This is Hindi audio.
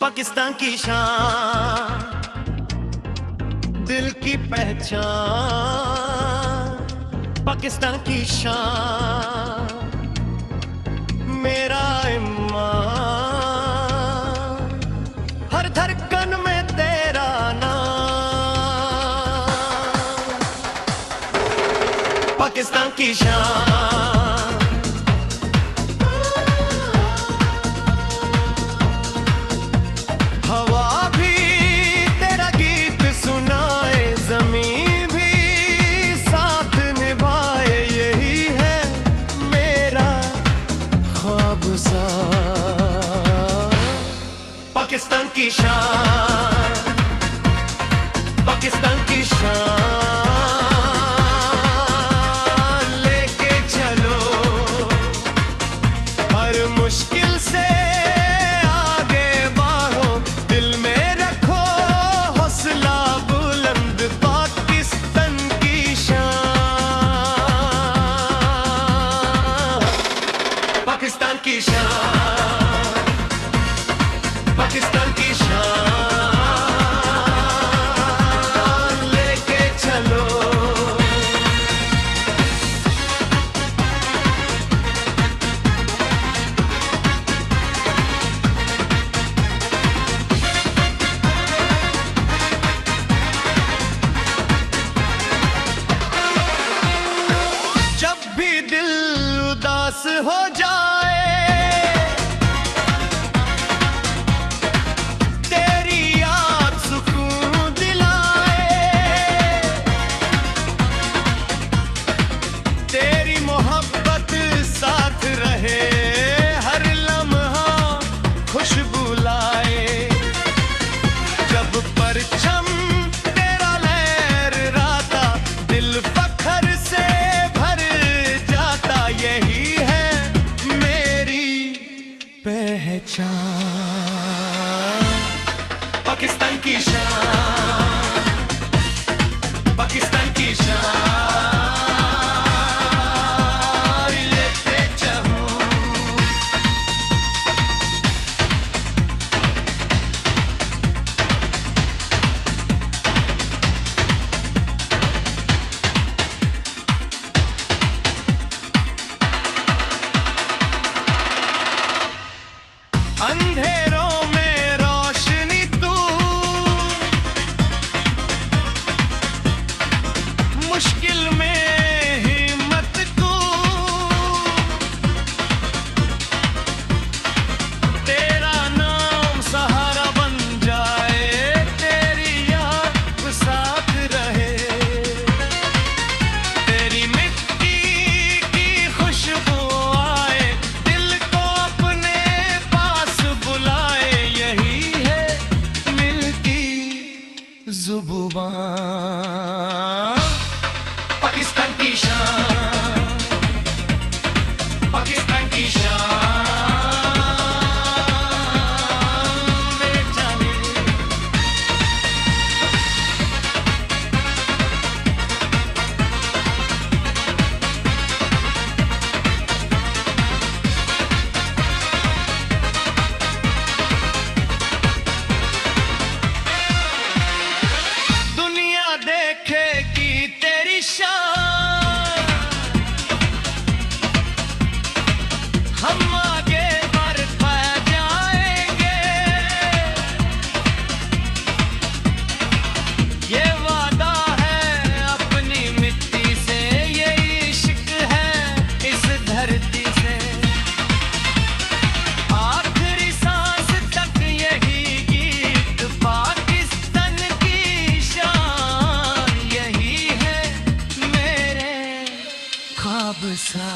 पाकिस्तान की शान, दिल की पहचान। पाकिस्तान की शान, मेरा ईमान, हर धड़कन में तेरा नाम। पाकिस्तान की शान, पाकिस्तान की शान, पाकिस्तान की शान लेके चलो हर मुश्किल से आगे बढ़ो, दिल में रखो हौसला बुलंद। पाकिस्तान की शान, पाकिस्तान की शान, पाकिस्तान की शान लेके चलो। जब भी दिल उदास हो जाए, हर लम्हा खुशबू लाए। जब परचम तेरा लहराता, दिल फख्र से भर जाता। यही है मेरी पहचान, पाकिस्तान की शान, पाकिस्तान की शान। अंधेरों में रोशनी तू, मुश्किल में हिम्मत तू। तेरा नाम सहारा बन जाए, तेरी याद साथ रहे। तेरी मिट्टी की खुशबू आए, दिल को अपने बुलाए। यही है मिलती ज़ुबान, पाकिस्तान की शान, पाकिस्तान की शान मेरे जाने। देखेगी तेरी शान, हम आगे बढ़ जाएंगे। ये वादा है अपनी मिट्टी से, ये इश्क है इस धरती से। आखिरी सांस तक यही गीत, पाकिस्तान की शान। ख्वाब सा